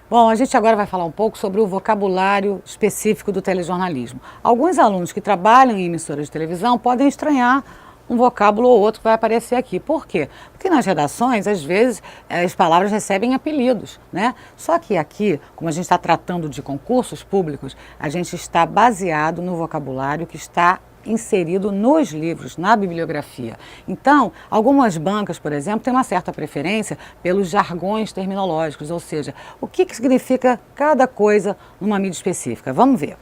Bom, a gente agora vai falar um pouco sobre o vocabulário específico do telejornalismo. Alguns alunos que trabalham em emissoras de televisão podem estranhar um vocábulo ou outro que vai aparecer aqui. Por quê? Porque nas redações, às vezes, as palavras recebem apelidos, né? Só que aqui, como a gente está tratando de concursos públicos, a gente está baseado no vocabulário que está inserido nos livros, na bibliografia. Então, algumas bancas, por exemplo, têm uma certa preferência pelos jargões terminológicos, ou seja, o que significa cada coisa numa mídia específica. Vamos ver.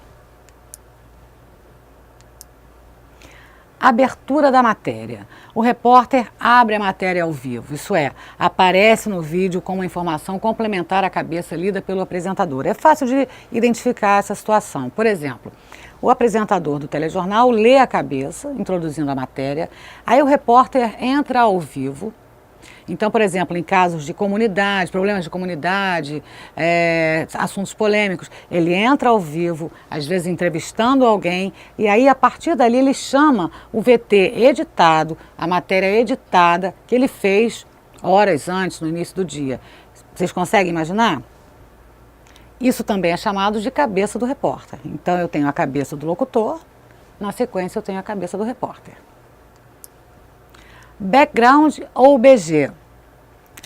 Abertura da matéria. O repórter abre a matéria ao vivo, isso é, aparece no vídeo com uma informação complementar à cabeça lida pelo apresentador. É fácil de identificar essa situação. Por exemplo, o apresentador do telejornal lê a cabeça, introduzindo a matéria, aí o repórter entra ao vivo. Então, por exemplo, em casos de comunidade, problemas de comunidade, assuntos polêmicos, ele entra ao vivo, às vezes entrevistando alguém, e aí a partir dali ele chama o VT editado, a matéria editada que ele fez horas antes, no início do dia. Vocês conseguem imaginar? Isso também é chamado de cabeça do repórter. Então eu tenho a cabeça do locutor, na sequência eu tenho a cabeça do repórter. Background ou BG.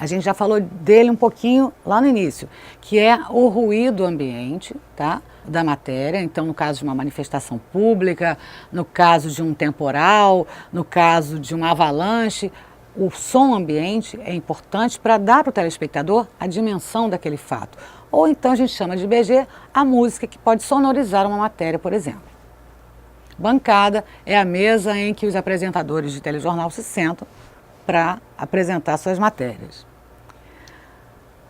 A gente já falou dele um pouquinho lá no início, que é o ruído ambiente, tá? Da matéria. Então, no caso de uma manifestação pública, no caso de um temporal, no caso de uma avalanche, o som ambiente é importante para dar para o telespectador a dimensão daquele fato. Ou então a gente chama de BG a música que pode sonorizar uma matéria, por exemplo. Bancada é a mesa em que os apresentadores de telejornal se sentam para apresentar suas matérias.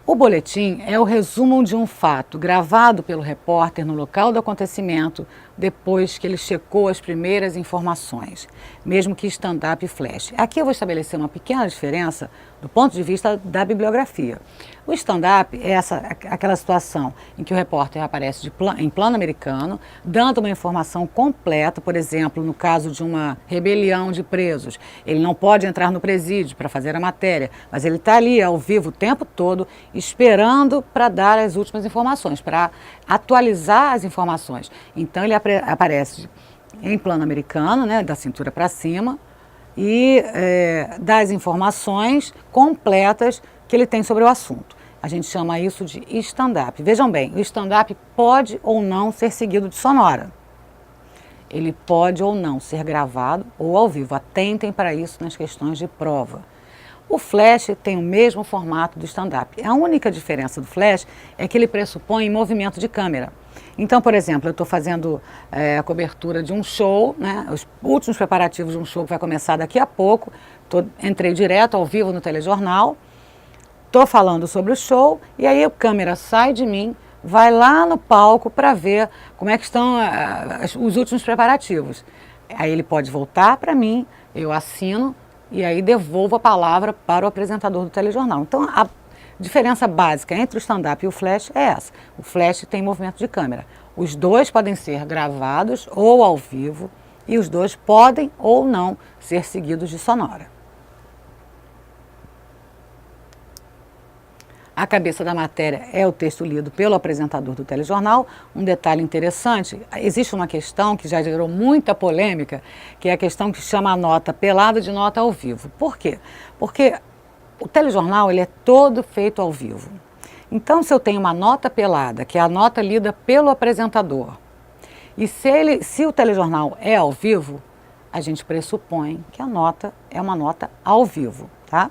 O boletim é o resumo de um fato gravado pelo repórter no local do acontecimento depois que ele checou as primeiras informações, mesmo que stand-up e flash. Aqui eu vou estabelecer uma pequena diferença do ponto de vista da bibliografia. O stand-up é aquela situação em que o repórter aparece em plano americano, dando uma informação completa, por exemplo, no caso de uma rebelião de presos. Ele não pode entrar no presídio para fazer a matéria, mas ele está ali ao vivo o tempo todo, esperando para dar as últimas informações, para atualizar as informações. Então ele aparece em plano americano, né, da cintura para cima, e dá as informações completas que ele tem sobre o assunto. A gente chama isso de stand-up. Vejam bem, o stand-up pode ou não ser seguido de sonora. Ele pode ou não ser gravado ou ao vivo. Atentem para isso nas questões de prova. O flash tem o mesmo formato do stand-up. A única diferença do flash é que ele pressupõe movimento de câmera. Então, por exemplo, eu estou fazendo a cobertura de um show, né, os últimos preparativos de um show que vai começar daqui a pouco. Entrei direto ao vivo no telejornal, estou falando sobre o show e aí a câmera sai de mim, vai lá no palco para ver como é que estão os últimos preparativos. Aí ele pode voltar para mim, eu assino e aí devolvo a palavra para o apresentador do telejornal. Então, a diferença básica entre o stand-up e o flash é essa. O flash tem movimento de câmera. Os dois podem ser gravados ou ao vivo e os dois podem ou não ser seguidos de sonora. A cabeça da matéria é o texto lido pelo apresentador do telejornal. Um detalhe interessante, existe uma questão que já gerou muita polêmica, que é a questão que chama a nota pelada de nota ao vivo. Por quê? Porque o telejornal ele é todo feito ao vivo. Então, se eu tenho uma nota pelada, que é a nota lida pelo apresentador, e se o telejornal é ao vivo, a gente pressupõe que a nota é uma nota ao vivo, tá?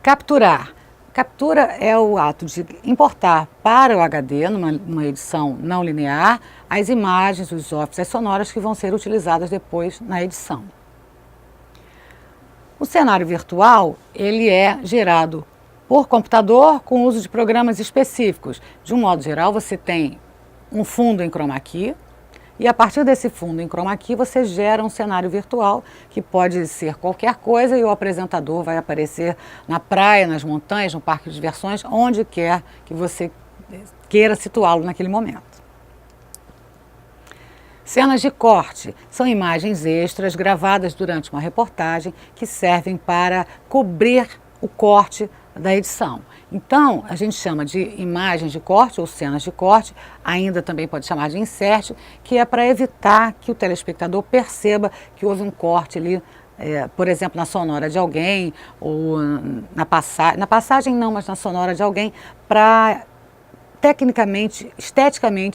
Capturar. Captura é o ato de importar para o HD, numa edição não linear, as imagens, os offs, as sonoras que vão ser utilizadas depois na edição. O cenário virtual, ele é gerado por computador com uso de programas específicos. De um modo geral, você tem um fundo em chroma key, e a partir desse fundo em chroma key você gera um cenário virtual que pode ser qualquer coisa e o apresentador vai aparecer na praia, nas montanhas, no parque de diversões, onde quer que você queira situá-lo naquele momento. Cenas de corte são imagens extras gravadas durante uma reportagem que servem para cobrir o corte da edição. Então, a gente chama de imagens de corte ou cenas de corte, ainda também pode chamar de insert, que é para evitar que o telespectador perceba que houve um corte ali, por exemplo, na sonora de alguém, ou na passagem não, mas na sonora de alguém, para tecnicamente, esteticamente,